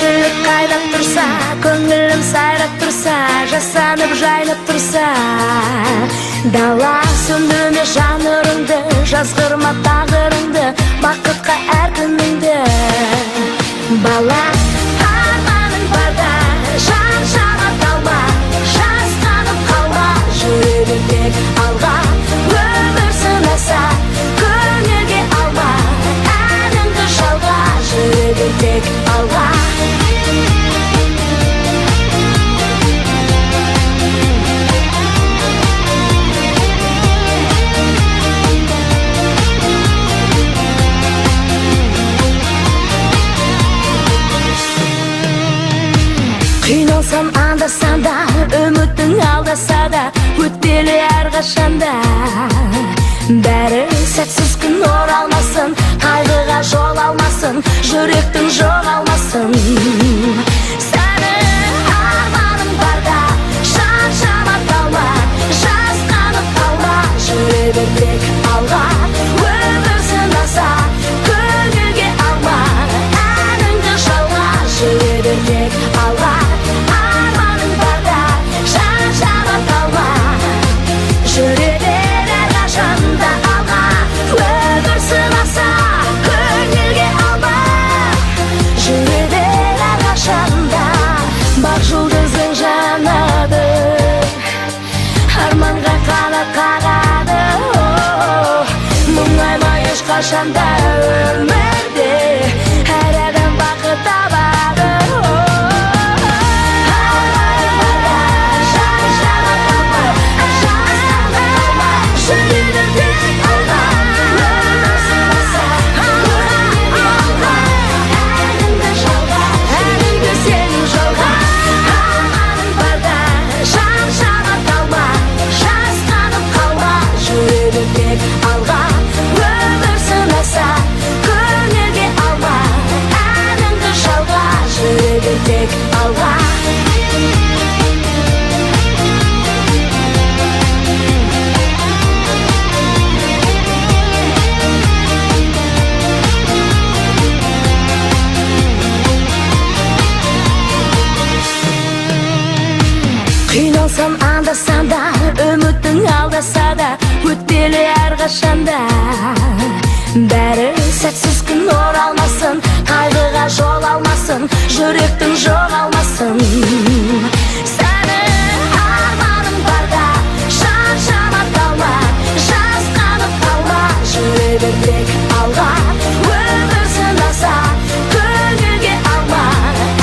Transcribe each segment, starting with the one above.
тіршілік қайнап тұрса, көңілім сайрап тұрса, жасанып жайнап тұрса, дала сөндірме жанырыңды, жазғырма тағдырыңды, бақытқа әр күніңді. Бала арманың барда жан жана талма, жасқанып қалма, жүрегің тек алға. Өмір сынаса көңілге алма, әніңді жалға, жүрегің тек алға. Қиналсам анда-санда, үміттің алдаса да, өтпелі әрқашанда. Бәрі сәтсіз күн оралмасын, қайғыға жол алмасын, жүректің жоғалмасын. Сәні арманың барда жан жана талма, жасқанып қалма, жүрегің тек алға. Өмір сынаса көңілге алма, әніңді жалға, жүрегің тек алға. Арманың барда жан жана талма, жүрегің әрқашанда алға. Өмір сынаса көңілге алма, жүрегің әрқашанда. Бақ жұлдызың жанады, арманға қанат қағады. Мұңайма ешқашанда өмірде, әр адам бақыт табады. Тек алға. Қиналсам анда-санда, үміттің алдаса да, өтпелі әрқашанда. Бәрі сәтсіз күн оралмасын, қайғыға жол алмасын, жүректің жоғалмасын. Сәні арманың барда жан жана талма, жасқанып қалма, жүрегің тек алға. Өмір сынаса көңілге алма,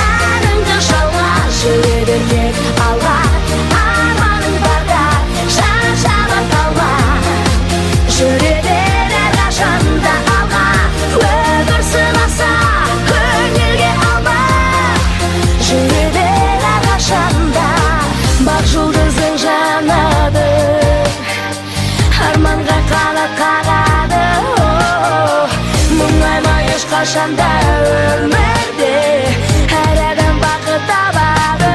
әніңді жалға, жүрегің тек алға. Арманың барда жан жана талма, жүрегің әрқашанда алға. Өмір сынаса көңілге алма, жүрегің әрқашанда. Бақ жұлдызың жанады, арманға қанат қағады. Мұңайма ешқашанда өмірде, әр адам бақыт табады.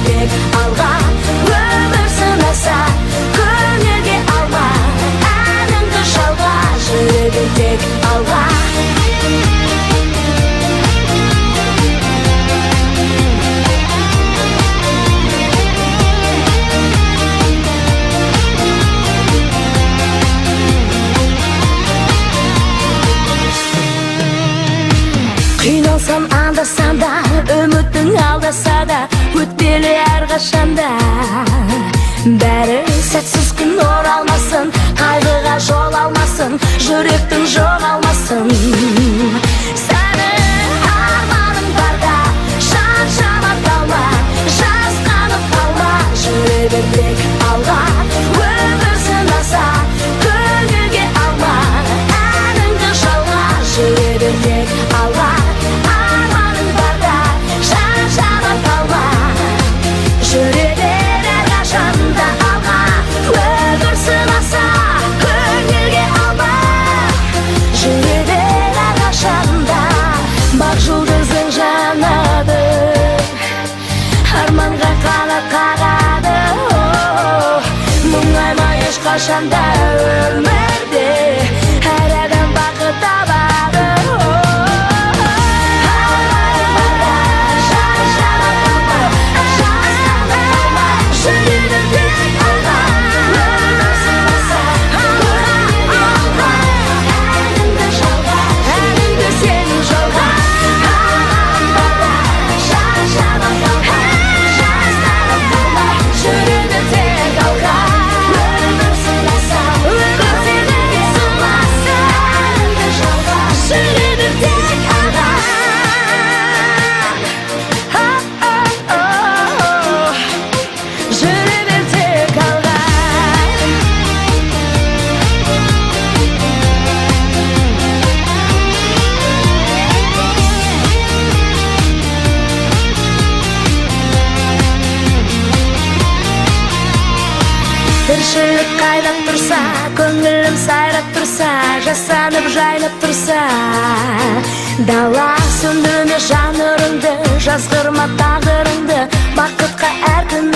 Тек алға. Өмір сынаса көңілге алма, әніңді жалға, жүрегің тек алға. Қиналсам анда-санда, үміттің алдаса да, өтпелі әрқашанда. Бәрі сәтсіз күн оралмасын, қайғыға жол алмасын, жүректің жоғалмасын. Сәні арманың барда жан жана талма, жасқанып қалма, жүрегің тек алға. Өмір сынаса көңілге алма, әніңді жалға, жүрегің тек алға. Арманың барда жан жана талма, жүрегің әрқашанда алға. Өмір сынаса тіршілік қайнап тұрса, көңілім сайрап тұрса, жасанып жайнап тұрса, дала сөндірме жанырыңды, жазғырма тағдырыңды, бақытқа әр күн